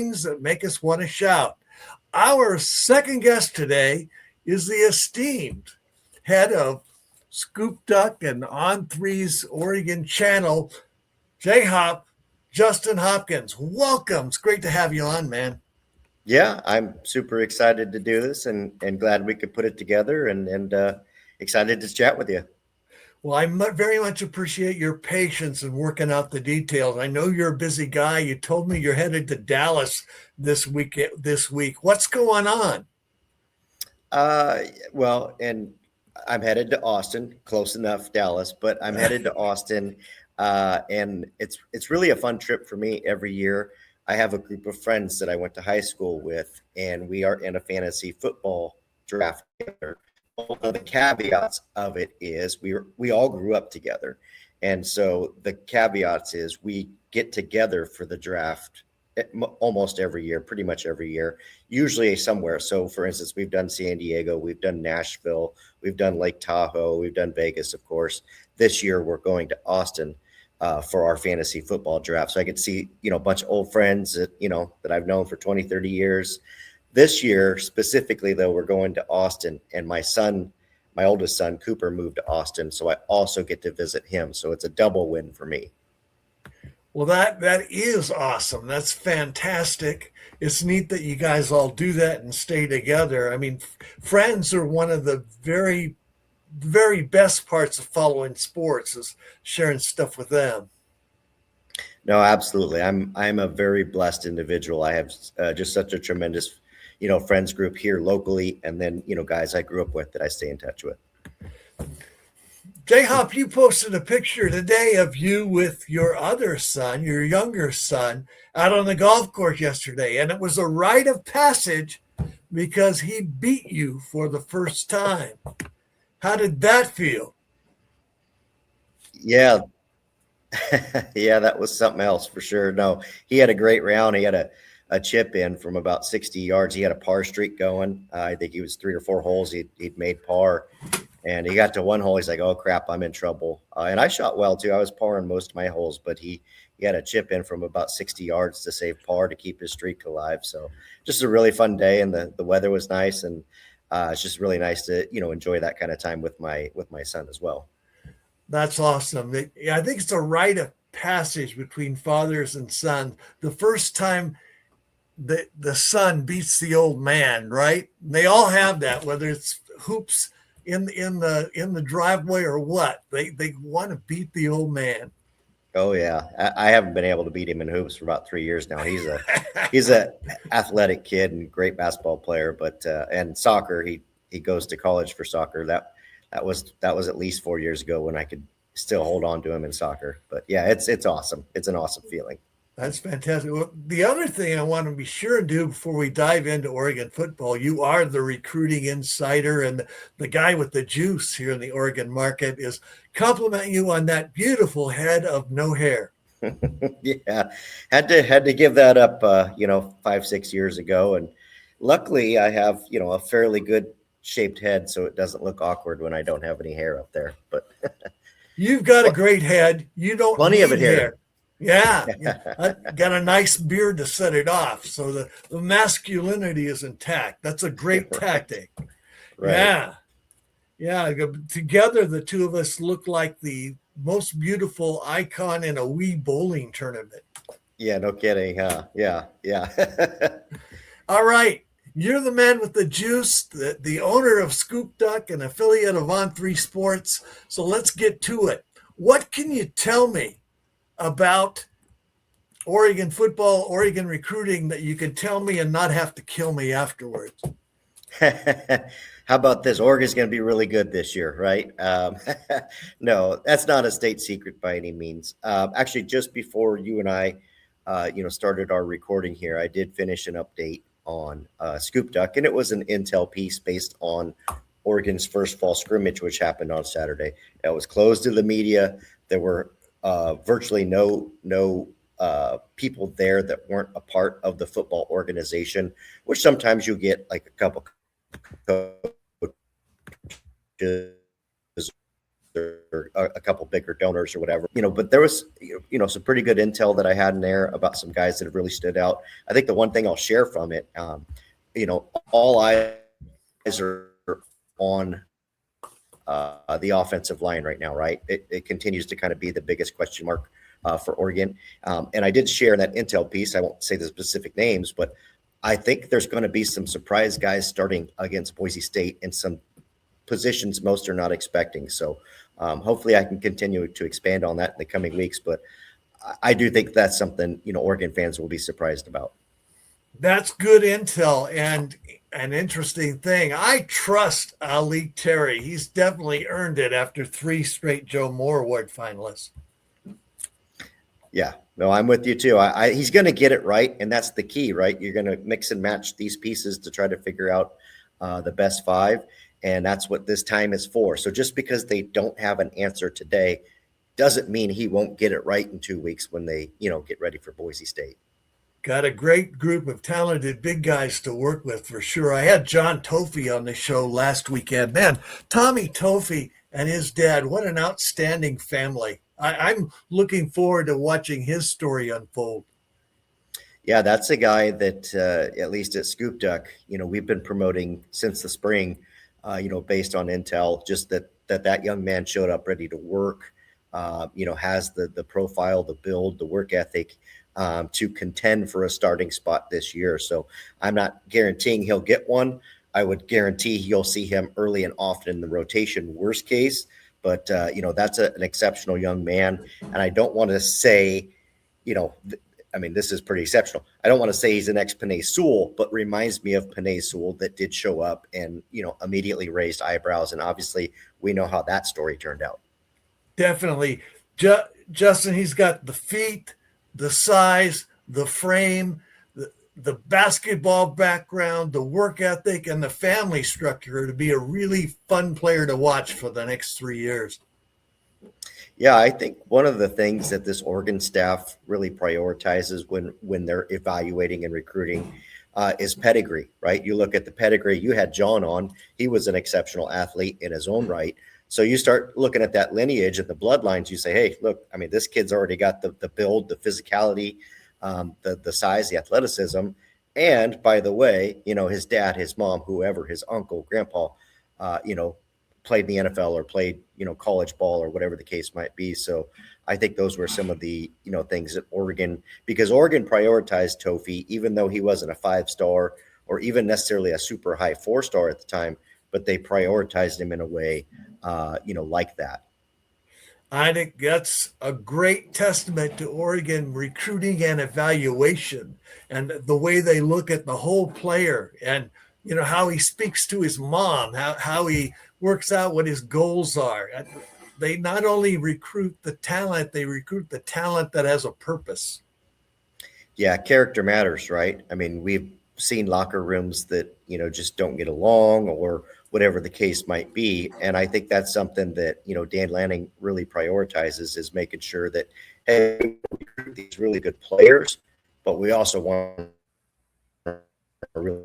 things that make us want to shout. Our second guest today is the esteemed head of Scoop Duck and On3's Oregon channel, J Hop, Justin Hopkins. Welcome. It's great to have you on, man. Yeah, I'm super excited to do this and glad we could put it together and excited to chat with you. Well, I very much appreciate your patience in working out the details. I know you're a busy guy. You told me you're headed to Dallas this week. What's going on? Uh, and I'm headed to Austin, close enough, Dallas, but I'm headed to Austin, and it's really a fun trip for me every year. I have a group of friends that I went to high school with, and we are in a fantasy football draft together. One of the caveats of it is we all grew up together, and so the caveats is we get together for the draft almost every year, pretty much every year, usually somewhere. So, for instance, we've done San Diego, we've done Nashville, we've done Lake Tahoe, we've done Vegas, of course. This year, we're going to Austin for our fantasy football draft. So I get to see, a bunch of old friends that I've known for 20, 30 years. This year, specifically, though, we're going to Austin, and my oldest son, Cooper, moved to Austin. So I also get to visit him. So it's a double win for me. Well, that is awesome. That's fantastic. It's neat that you guys all do that and stay together. I mean, friends are one of the very, very best parts of following sports is sharing stuff with them. No, absolutely. I'm a very blessed individual. I have just such a tremendous, friends group here locally, and then guys I grew up with that I stay in touch with. J Hop, you posted a picture today of you with your other son, your younger son, out on the golf course yesterday, and it was a rite of passage because he beat you for the first time. How did that feel? Yeah, yeah, that was something else for sure. No, he had a great round. He had a chip in from about 60 yards. He had a par streak going. I think he was 3 or 4 holes. He'd made par, and he got to one hole. He's like, "Oh crap, I'm in trouble." And I shot well too. I was parring most of my holes, but he had a chip in from about 60 yards to save par to keep his streak alive. So just a really fun day, and the weather was nice, and it's just really nice to enjoy that kind of time with my son as well. That's awesome. I think it's a rite of passage between fathers and sons. The first time the son beats the old man, right? And they all have that, whether it's hoops in the driveway or what. They want to beat the old man. Oh yeah, I haven't been able to beat him in hoops for about 3 years now. He's a athletic kid and great basketball player, but and soccer. He goes to college for soccer. That was at least 4 years ago when I could still hold on to him in soccer. But yeah, it's awesome. It's an awesome feeling. That's fantastic. Well, the other thing I want to be sure and do before we dive into Oregon football, you are the recruiting insider and the guy with the juice here in the Oregon market is compliment you on that beautiful head of no hair. Yeah, had to give that up, 5, 6 years ago, and luckily I have a fairly good shaped head, so it doesn't look awkward when I don't have any hair up there. But You've got a great head. You don't plenty of need it hair. here. Yeah, I got a nice beard to set it off. So the masculinity is intact. That's a great tactic. Right. Yeah. Yeah. Together, the two of us look like the most beautiful icon in a wee bowling tournament. Yeah, no kidding, huh? Yeah, yeah. All right. You're the man with the juice, the owner of Scoop Duck, an affiliate of On3 Sports. So let's get to it. What can you tell me about Oregon football, Oregon recruiting that you can tell me and not have to kill me afterwards? How about this? Oregon's going to be really good this year, right? No, that's not a state secret by any means. Actually, just before you and I, started our recording here, I did finish an update on Scoop Duck, and it was an intel piece based on Oregon's first fall scrimmage, which happened on Saturday. It was closed to the media. There were virtually no people there that weren't a part of the football organization, which sometimes you get like a couple coaches or a couple bigger donors or whatever, but there was, some pretty good intel that I had in there about some guys that have really stood out. I think the one thing I'll share from it, all eyes are on the offensive line right now, right? It continues to kind of be the biggest question mark for Oregon. And I did share that intel piece. I won't say the specific names, but I think there's going to be some surprise guys starting against Boise State in some positions most are not expecting. So hopefully I can continue to expand on that in the coming weeks. But I do think that's something, Oregon fans will be surprised about. That's good intel and an interesting thing. I trust Ali Terry. He's definitely earned it after 3 straight Joe Moore Award finalists. Yeah, no, I'm with you too. He's going to get it right, and that's the key, right? You're going to mix and match these pieces to try to figure out the best 5, and that's what this time is for. So just because they don't have an answer today doesn't mean he won't get it right in 2 weeks when they, get ready for Boise State. Got a great group of talented big guys to work with for sure. I had John Tofey on the show last weekend. Man, Tommy Tofey and his dad, what an outstanding family. I'm looking forward to watching his story unfold. Yeah, that's a guy that, at least at Scoop Duck, we've been promoting since the spring, based on intel, just that young man showed up ready to work, has the profile, the build, the work ethic, to contend for a starting spot this year. So I'm not guaranteeing he'll get one. I would guarantee you'll see him early and often in the rotation, worst case. But, that's an exceptional young man. And I don't want to say, this is pretty exceptional. I don't want to say he's an ex-Panay Sewell, but reminds me of Panay Sewell that did show up and, immediately raised eyebrows. And obviously we know how that story turned out. Definitely. Justin, he's got the feet, the size, the frame, the basketball background, the work ethic, and the family structure to be a really fun player to watch for the next 3 years. Yeah, I think one of the things that this Oregon staff really prioritizes when they're evaluating and recruiting is pedigree, right? You look at the pedigree. You had John on. He was an exceptional athlete in his own right. So you start looking at that lineage and the bloodlines. You say, hey, look, this kid's already got the build, the physicality, the size, the athleticism. And by the way, his dad, his mom, whoever, his uncle, grandpa, played in the NFL or played, college ball or whatever the case might be. So I think those were some of the, things that because Oregon prioritized Tofey, even though he wasn't a 5-star or even necessarily a super high 4-star at the time, but they prioritized him in a way, like that. I think that's a great testament to Oregon recruiting and evaluation and the way they look at the whole player and, how he speaks to his mom, how he works out what his goals are. They not only recruit the talent, they recruit the talent that has a purpose. Yeah, character matters, right? We've seen locker rooms that, just don't get along or whatever the case might be. And I think that's something that, Dan Lanning really prioritizes is making sure that, hey, we recruit these really good players, but we also want a really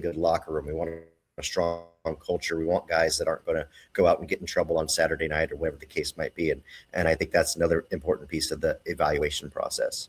good locker room. We want a strong culture. We want guys that aren't going to go out and get in trouble on Saturday night or whatever the case might be. And I think that's another important piece of the evaluation process.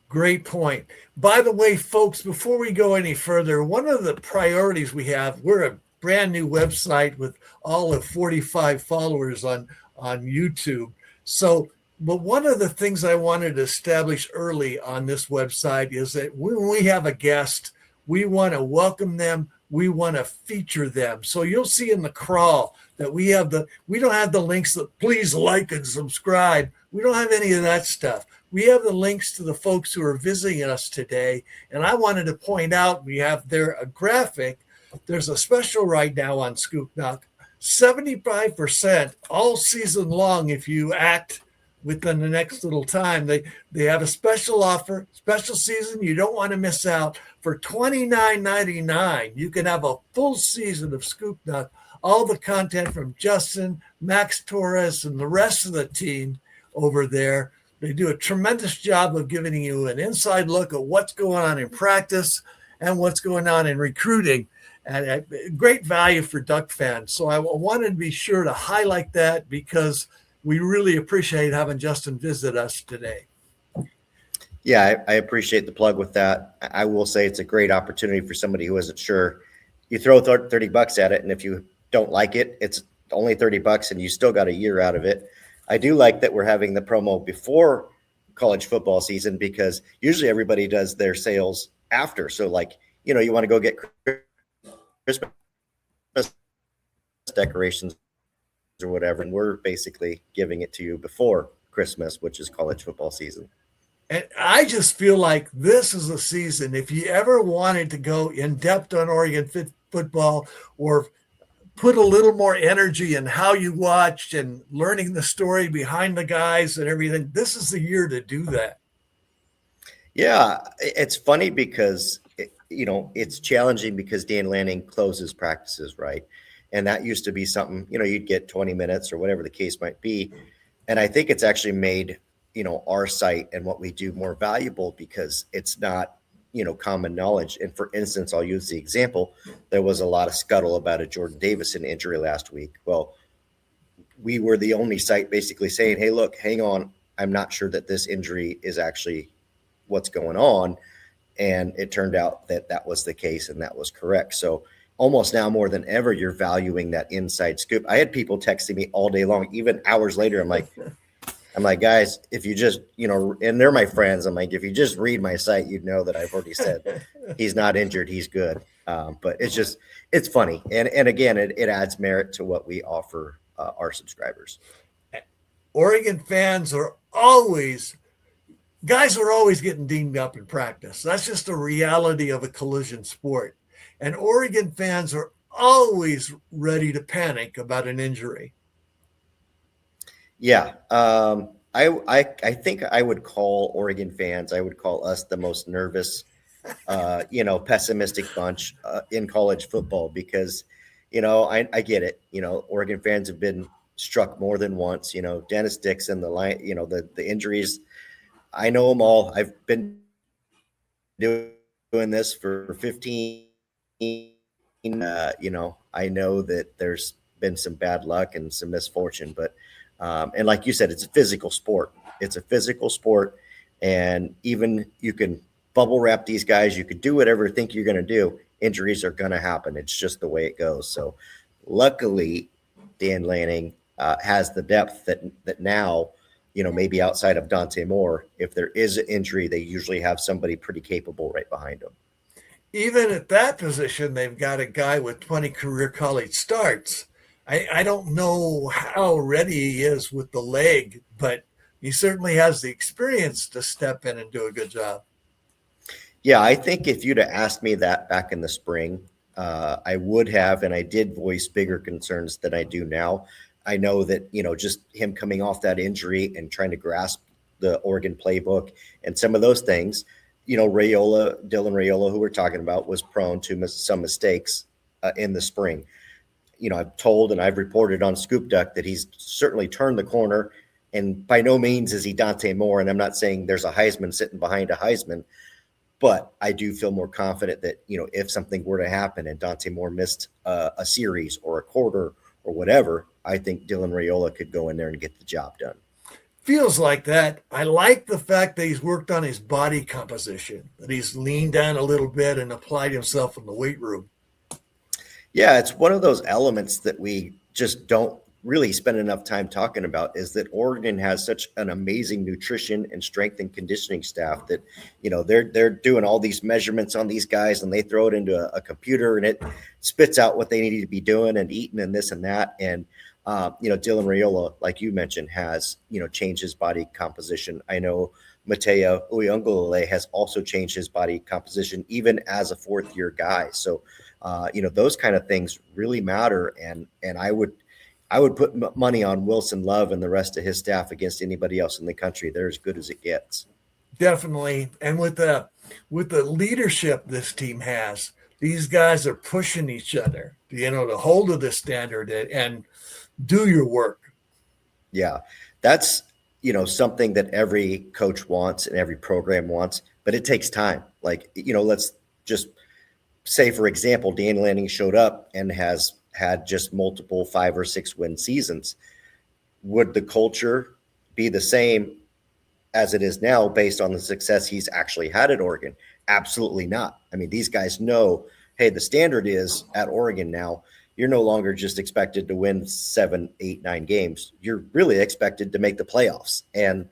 Great point. By the way, folks, before we go any further, one of the priorities we have, we're a brand new website with all of 45 followers on YouTube. So, but one of the things I wanted to establish early on this website is that when we have a guest, we want to welcome them. We want to feature them. So you'll see in the crawl that we don't have the links that please like and subscribe. We don't have any of that stuff. We have the links to the folks who are visiting us today. And I wanted to point out, we have there a graphic. There's a special right now on Scoop Duck, 75% all season long. If you act within the next little time, they have a special offer, special season. You don't want to miss out. For $29.99, you can have a full season of Scoop Duck, all the content from Justin, Max Torres, and the rest of the team over there. They do a tremendous job of giving you an inside look at what's going on in practice and what's going on in recruiting. And great value for Duck fans. So I wanted to be sure to highlight that because we really appreciate having Justin visit us today. Yeah, I appreciate the plug with that. I will say it's a great opportunity for somebody who isn't sure. You throw $30 at it, and if you don't like it, it's only $30 and you still got a year out of it. I do like that we're having the promo before college football season because usually everybody does their sales after. So like, you want to go get Christmas decorations or whatever, and we're basically giving it to you before Christmas, which is college football season. And I just feel like this is a season. If you ever wanted to go in depth on Oregon football or put a little more energy in how you watched and learning the story behind the guys and everything, this is the year to do that. Yeah, it's funny because it's challenging because Dan Lanning closes practices, right? And that used to be something, you'd get 20 minutes or whatever the case might be. And I think it's actually made, our site and what we do more valuable because it's not, common knowledge. And for instance, I'll use the example, there was a lot of scuttle about a Jordan Davison injury last week. Well, we were the only site basically saying, hey, look, hang on. I'm not sure that this injury is actually what's going on. And it turned out that that was the case and that was correct. So almost now more than ever, you're valuing that inside scoop. I had people texting me all day long, even hours later. I'm like, guys, if you just, and they're my friends. I'm like, if you just read my site, you'd know that I've already said he's not injured. He's good. But it's funny. And again, it adds merit to what we offer our subscribers. Oregon fans are guys are always getting dinged up in practice. That's just a reality of a collision sport. And Oregon fans are always ready to panic about an injury. Yeah. I think I would call Oregon fans, I would call us the most nervous, pessimistic bunch in college football because, I get it. Oregon fans have been struck more than once, Dennis Dixon, the line, the injuries. I know them all. I've been doing this for 15. I know that there's been some bad luck and some misfortune, but and like you said, it's a physical sport. It's a physical sport, and even you can bubble wrap these guys. You could do whatever you think you're going to do. Injuries are going to happen. It's just the way it goes. So, luckily, Dan Lanning has the depth that now, maybe outside of Dante Moore, if there is an injury, they usually have somebody pretty capable right behind them. Even at that position, they've got a guy with 20 career college starts. I don't know how ready he is with the leg, but he certainly has the experience to step in and do a good job. Yeah, I think if you'd have asked me that back in the spring, I would have, and I did voice bigger concerns than I do now. I know that, just him coming off that injury and trying to grasp the Oregon playbook and some of those things, Dylan Raiola, who we're talking about, was prone to some mistakes in the spring. I've told and I've reported on Scoop Duck that he's certainly turned the corner, and by no means is he Dante Moore. And I'm not saying there's a Heisman sitting behind a Heisman, but I do feel more confident that, if something were to happen and Dante Moore missed a series or a quarter or whatever, I think Dylan Raiola could go in there and get the job done. Feels like that. I like the fact that he's worked on his body composition, that he's leaned down a little bit and applied himself in the weight room. Yeah, it's one of those elements that we just don't really spend enough time talking about is that Oregon has such an amazing nutrition and strength and conditioning staff that, they're doing all these measurements on these guys and they throw it into a computer and it spits out what they need to be doing and eating and this and that. And, Dylan Raiola, like you mentioned, has, changed his body composition. I know Mateo Uyunglele has also changed his body composition, even as a fourth-year guy. So, those kind of things really matter. And I would put money on Wilson Love and the rest of his staff against anybody else in the country. They're as good as it gets. Definitely. And with the leadership this team has, these guys are pushing each other, to hold to this standard and do your work. Yeah, that's, something that every coach wants and every program wants, but it takes time. Like, let's just say, for example, Dan Lanning showed up and has had just multiple 5 or 6 win seasons, would the culture be the same as it is now based on the success he's actually had at Oregon? Absolutely not. I mean, these guys know, hey, the standard is at Oregon now, you're no longer just expected to win 7, 8, 9 games. You're really expected to make the playoffs. And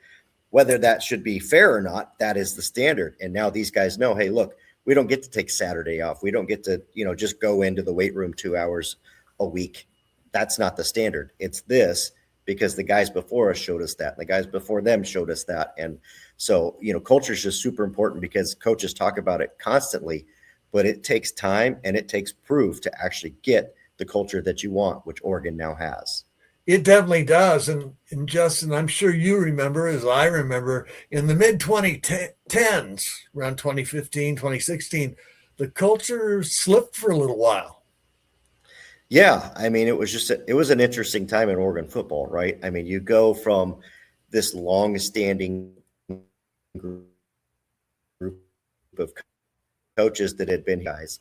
whether that should be fair or not, that is the standard. And now these guys know, hey, look, we don't get to take Saturday off. We don't get to, just go into the weight room 2 hours a week. That's not the standard. It's this, because the guys before us showed us that. And the guys before them showed us that. And so, culture is just super important, because coaches talk about it constantly, but it takes time and it takes proof to actually get the culture that you want, which Oregon now has. It definitely does. And Justin, I'm sure you remember, as I remember, in the mid 2010s, around 2015, 2016, the culture slipped for a little while. Yeah. I mean, it was an interesting time in Oregon football, right? I mean, you go from this long-standing group of coaches that had been guys,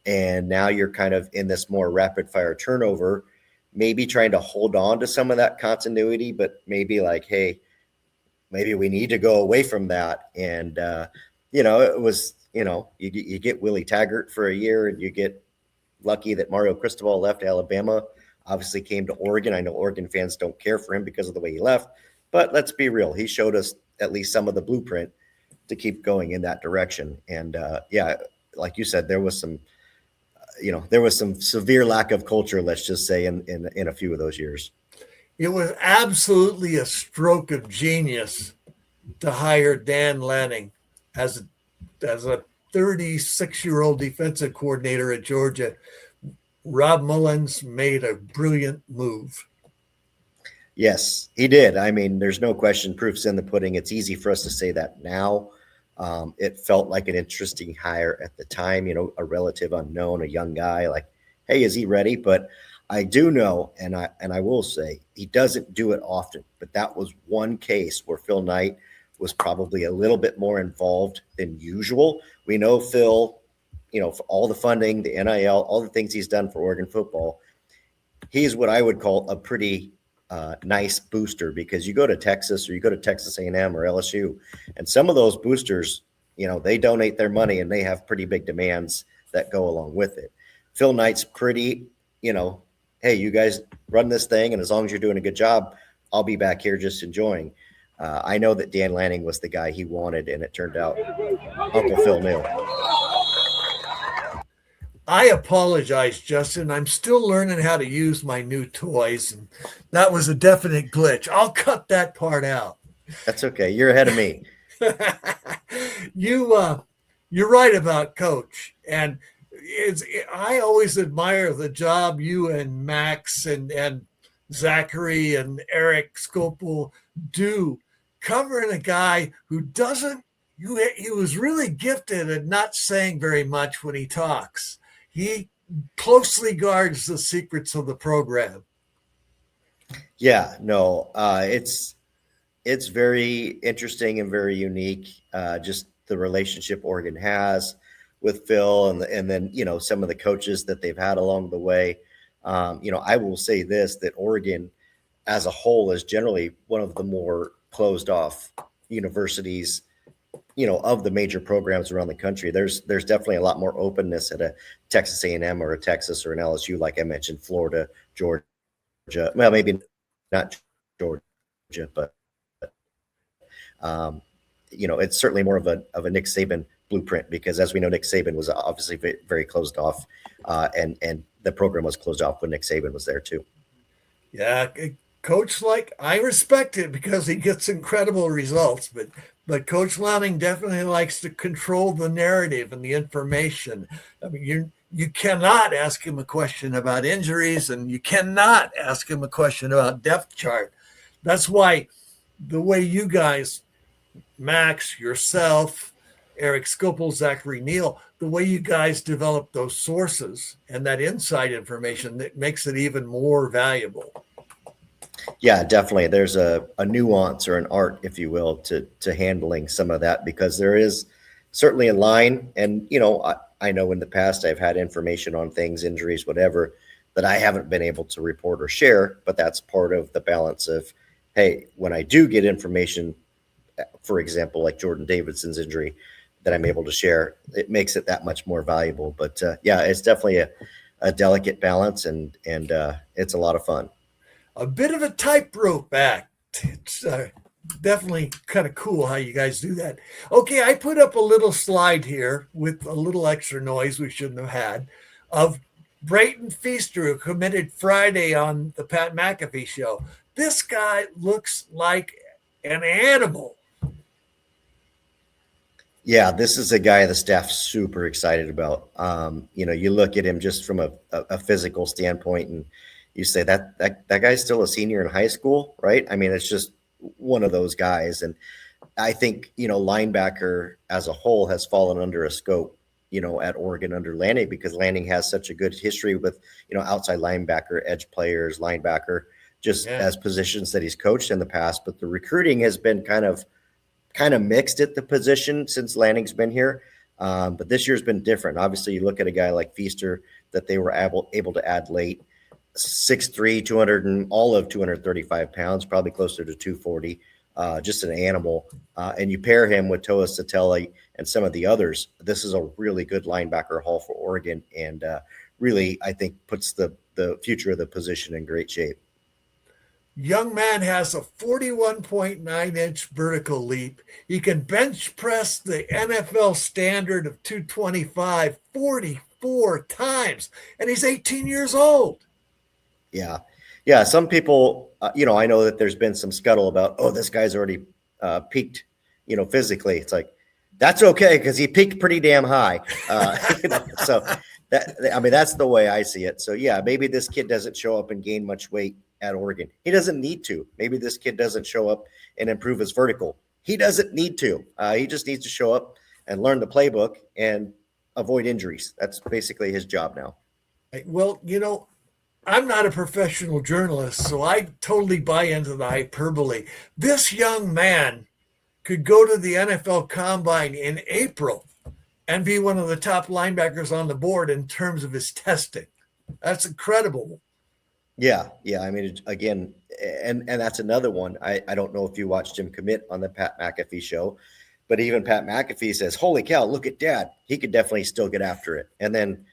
and now you're kind of in this more rapid-fire turnover, maybe trying to hold on to some of that continuity, but maybe like, hey, maybe we need to go away from that. And, it was, you get Willie Taggart for a year, and you get lucky that Mario Cristobal left Alabama, obviously came to Oregon. I know Oregon fans don't care for him because of the way he left, but let's be real. He showed us at least some of the blueprint to keep going in that direction. And like you said, there was some severe lack of culture, let's just say, in a few of those years. It was absolutely a stroke of genius to hire Dan Lanning as a 36-year-old defensive coordinator at Georgia. Rob Mullins made a brilliant move. Yes, he did. I mean, there's no question. Proof's in the pudding. It's easy for us to say that now. It felt like an interesting hire at the time, a relative unknown, a young guy, like, hey, is he ready? But I do know, and I will say, he doesn't do it often, but that was one case where Phil Knight was probably a little bit more involved than usual. We know Phil, for all the funding, the NIL, all the things he's done for Oregon football, he's what I would call a pretty nice booster, because you go to Texas, or you go to Texas A&M or LSU, and some of those boosters, they donate their money and they have pretty big demands that go along with it. Phil Knight's pretty, hey, you guys run this thing, and as long as you're doing a good job, I'll be back here just enjoying. I know that Dan Lanning was the guy he wanted, and it turned out Uncle Phil knew. I apologize, Justin. I'm still learning how to use my new toys, and that was a definite glitch. I'll cut that part out. That's okay. You're ahead of me. You're right about Coach, and I always admire the job you and Max and Zachary and Eric Scopel do covering a guy who doesn't. He was really gifted at not saying very much when he talks. He closely guards the secrets of the program. Yeah, no, it's very interesting and very unique. Just the relationship Oregon has with Phil, and then some of the coaches that they've had along the way. I will say this, that Oregon as a whole is generally one of the more closed off universities, of the major programs around the country. There's definitely a lot more openness at a Texas A&M or a Texas or an LSU, like I mentioned, Florida, Georgia. Well, maybe not Georgia, but it's certainly more of a Nick Saban blueprint, because as we know, Nick Saban was obviously very, very closed off, and the program was closed off when Nick Saban was there too. Yeah, Coach, I respect it because he gets incredible results, but Coach Lanning definitely likes to control the narrative and the information. I mean, you cannot ask him a question about injuries, and you cannot ask him a question about depth chart. That's why the way you guys, Max, yourself, Eric Scopel, Zachary Neal, the way you guys develop those sources and that inside information, that makes it even more valuable. Yeah, definitely. There's a nuance or an art, if you will, to handling some of that, because there is certainly a line. And, I know in the past I've had information on things, injuries, whatever, that I haven't been able to report or share, but that's part of the balance of, hey, when I do get information, for example, like Jordan Davidson's injury that I'm able to share, it makes it that much more valuable. But yeah, it's definitely a delicate balance, and it's a lot of fun. A bit of a tightrope act. It's definitely kind of cool how you guys do that. Okay, I put up a little slide here with a little extra noise we shouldn't have had of Brayton Feaster, who committed Friday on the Pat McAfee show. This guy looks like an animal. Yeah, this is a guy the staff's super excited about. You look at him just from a physical standpoint, and you say that guy's still a senior in high school, right? I mean, it's just one of those guys. And I think, linebacker as a whole has fallen under a scope, at Oregon under Lanning, because Lanning has such a good history with, outside linebacker, edge players, linebacker, just as positions that he's coached in the past. But the recruiting has been kind of mixed at the position since Lanning's been here. But this year's been different. Obviously, you look at a guy like Feaster that they were able to add late, 6'3", 200 and all of 235 pounds, probably closer to 240, just an animal. And you pair him with Toa Sateli and some of the others. This is a really good linebacker haul for Oregon, and really, I think, puts the future of the position in great shape. Young man has a 41.9-inch vertical leap. He can bench press the NFL standard of 225 44 times, and he's 18 years old. Yeah. Yeah. Some people, I know that there's been some scuttle about, oh, this guy's already peaked, physically. It's like, that's okay, because he peaked pretty damn high. So that's the way I see it. So yeah, maybe this kid doesn't show up and gain much weight at Oregon. He doesn't need to. Maybe this kid doesn't show up and improve his vertical. He doesn't need to. He just needs to show up and learn the playbook and avoid injuries. That's basically his job now. Well, I'm not a professional journalist, so I totally buy into the hyperbole. This young man could go to the NFL Combine in April and be one of the top linebackers on the board in terms of his testing. That's incredible. Yeah. I mean, again, and that's another one. I don't know if you watched him commit on the Pat McAfee show, but even Pat McAfee says, holy cow, look at Dad. He could definitely still get after it. And then,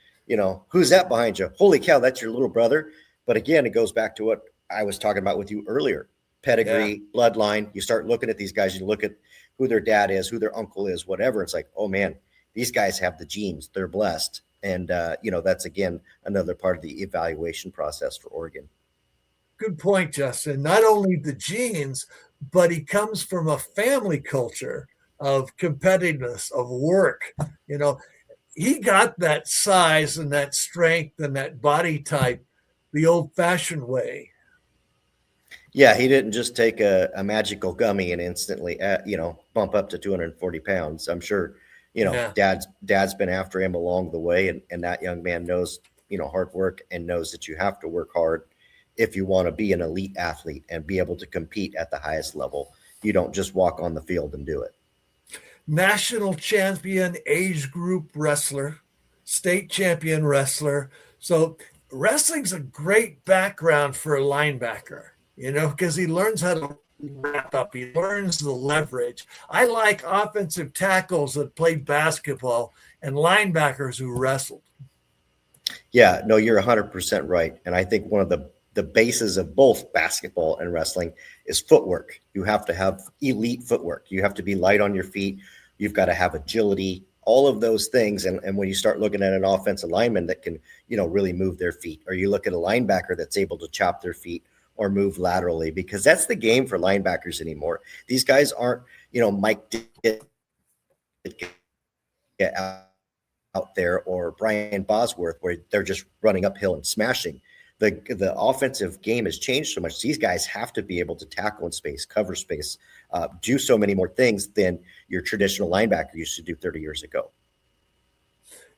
who's that behind you? Holy cow, that's your little brother. But again, it goes back to what I was talking about with you earlier. Pedigree, bloodline. You start looking at these guys, you look at who their dad is, who their uncle is, whatever. It's like, oh man, these guys have the genes. They're blessed. And, that's, again, another part of the evaluation process for Oregon. Good point, Justin. Not only the genes, but he comes from a family culture of competitiveness, of work. He got that size and that strength and that body type the old-fashioned way. Yeah, he didn't just take a magical gummy and instantly, bump up to 240 pounds. I'm sure, dad's been after him along the way, and that young man knows, hard work, and knows that you have to work hard if you want to be an elite athlete and be able to compete at the highest level. You don't just walk on the field and do it. National champion age group wrestler, state champion wrestler. So wrestling's a great background for a linebacker, because he learns how to wrap up. He learns the leverage. I like offensive tackles that played basketball and linebackers who wrestled. Yeah, no, you're 100% right. And I think one of the bases of both basketball and wrestling is footwork. You have to have elite footwork. You have to be light on your feet. You've got to have agility, all of those things. And when you start looking at an offensive lineman that can, really move their feet, or you look at a linebacker that's able to chop their feet or move laterally, because that's the game for linebackers anymore. These guys aren't, Mike out there, or Brian Bosworth, where they're just running uphill and smashing. The offensive game has changed so much. These guys have to be able to tackle in space, cover space, do so many more things than your traditional linebacker used to do 30 years ago.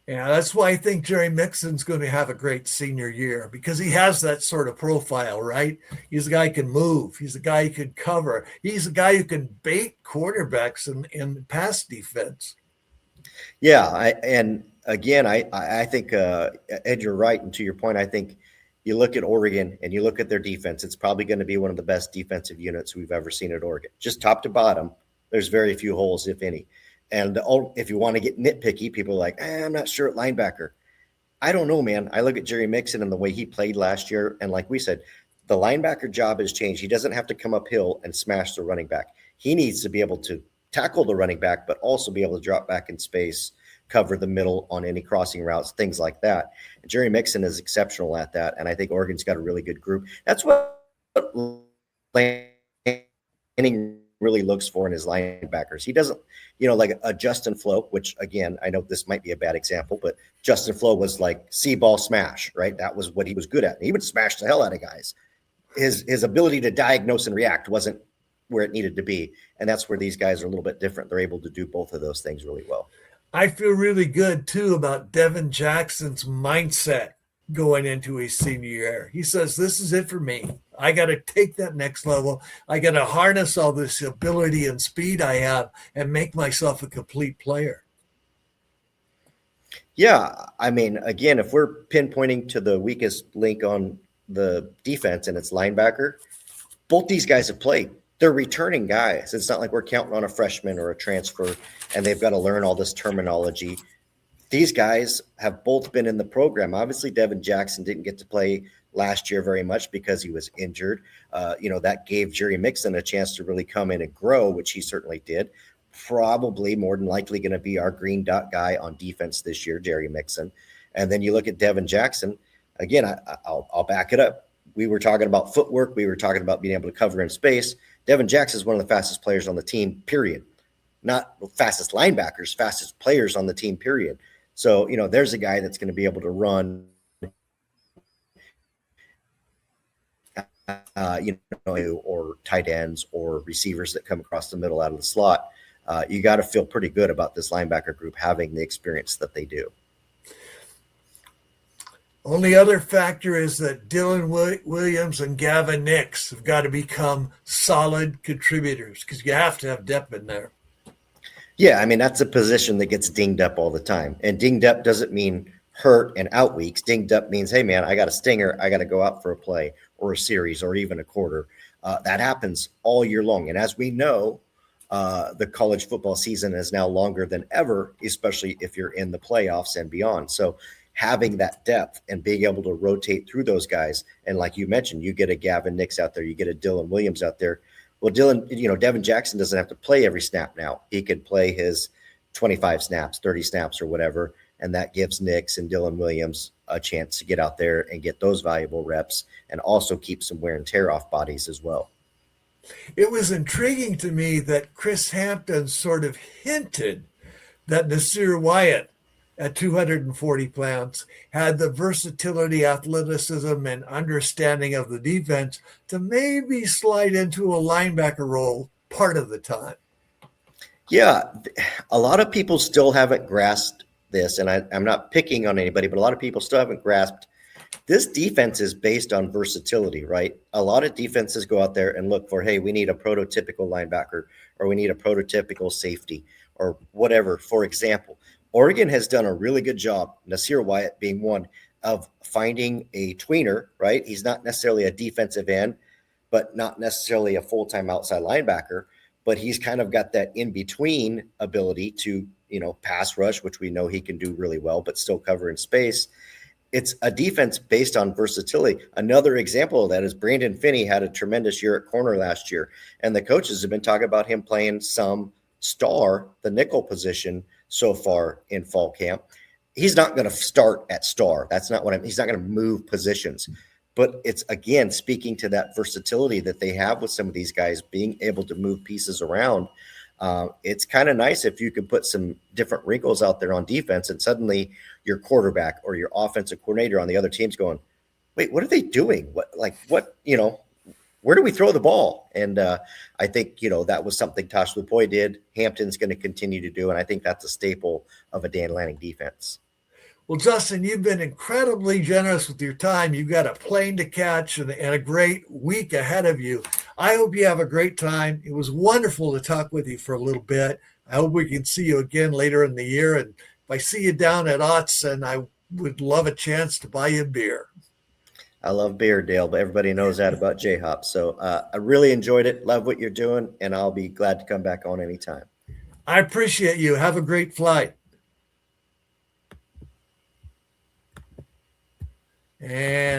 Yeah, that's why I think Jerry Mixon's going to have a great senior year, because he has that sort of profile, right? He's a guy who can move. He's a guy who can cover. He's a guy who can bait quarterbacks in pass defense. Yeah, and again, I think, Ed, you're right. And to your point, I think you look at Oregon and you look at their defense, it's probably going to be one of the best defensive units we've ever seen at Oregon. Just top to bottom, there's very few holes, if any. And if you want to get nitpicky, people are like, I'm not sure at linebacker. I don't know, man. I look at Jerry Mixon and the way he played last year. And like we said, the linebacker job has changed. He doesn't have to come uphill and smash the running back. He needs to be able to tackle the running back, but also be able to drop back in space, cover the middle on any crossing routes, things like that. And Jerry Mixon is exceptional at that. And I think Oregon's got a really good group. That's what Lanning really looks for in his linebackers. He doesn't, like a Justin Flo, which again, I know this might be a bad example, but Justin Flo was like see-ball smash, right? That was what he was good at. He would smash the hell out of guys. His ability to diagnose and react wasn't where it needed to be. And that's where these guys are a little bit different. They're able to do both of those things really well. I feel really good too about Devin Jackson's mindset going into his senior year. He says, this is it for me. I got to take that next level. I got to harness all this ability and speed I have and make myself a complete player. Yeah. I mean, again, if we're pinpointing to the weakest link on the defense and it's linebacker, both these guys have played. They're returning guys. It's not like we're counting on a freshman or a transfer and they've got to learn all this terminology. These guys have both been in the program. Obviously, Devin Jackson didn't get to play last year very much because he was injured. That gave Jerry Mixon a chance to really come in and grow, which he certainly did. Probably more than likely going to be our green dot guy on defense this year, Jerry Mixon. And then you look at Devin Jackson. Again, I'll back it up. We were talking about footwork. We were talking about being able to cover in space. Devin Jackson is one of the fastest players on the team, period. Not fastest linebackers, fastest players on the team, period. So, there's a guy that's going to be able to run, or tight ends or receivers that come across the middle out of the slot. You got to feel pretty good about this linebacker group having the experience that they do. Only other factor is that Dylan Williams and Gavin Nix have got to become solid contributors because you have to have depth in there. Yeah, I mean, that's a position that gets dinged up all the time. And dinged up doesn't mean hurt and out weeks. Dinged up means, hey, man, I got a stinger. I got to go out for a play or a series or even a quarter. That happens all year long. And as we know, the college football season is now longer than ever, especially if you're in the playoffs and beyond. So having that depth and being able to rotate through those guys. And like you mentioned, you get a Gavin Nix out there, you get a Dylan Williams out there. Well, Devin Jackson doesn't have to play every snap now. He could play his 25 snaps, 30 snaps or whatever. And that gives Nix and Dylan Williams a chance to get out there and get those valuable reps and also keep some wear and tear off bodies as well. It was intriguing to me that Chris Hampton sort of hinted that Nasir Wyatt at 240 pounds had the versatility, athleticism, and understanding of the defense to maybe slide into a linebacker role part of the time. Yeah, a lot of people still haven't grasped this, and I'm not picking on anybody, but a lot of people still haven't grasped this defense is based on versatility, right? A lot of defenses go out there and look for, hey, we need a prototypical linebacker or we need a prototypical safety or whatever. For example, Oregon has done a really good job, Nasir Wyatt being one, of finding a tweener, right? He's not necessarily a defensive end, but not necessarily a full-time outside linebacker, but he's kind of got that in-between ability to, pass rush, which we know he can do really well, but still cover in space. It's a defense based on versatility. Another example of that is Brandon Finney had a tremendous year at corner last year, and the coaches have been talking about him playing some star, the nickel position, so far in fall camp. He's not going to start at star. That's not what he's not going to move positions. But it's, again, speaking to that versatility that they have with some of these guys, being able to move pieces around. It's kind of nice if you can put some different wrinkles out there on defense and suddenly your quarterback or your offensive coordinator on the other team's going, wait, what are they doing? Where do we throw the ball? And I think, that was something Tosh Lupoy did. Hampton's going to continue to do. And I think that's a staple of a Dan Lanning defense. Well, Justin, you've been incredibly generous with your time. You've got a plane to catch and a great week ahead of you. I hope you have a great time. It was wonderful to talk with you for a little bit. I hope we can see you again later in the year and if I see you down at Ott's, and I would love a chance to buy you a beer. I love beer, Dale, but everybody knows that about J-Hop. So I really enjoyed it. Love what you're doing, and I'll be glad to come back on anytime. I appreciate you. Have a great flight. And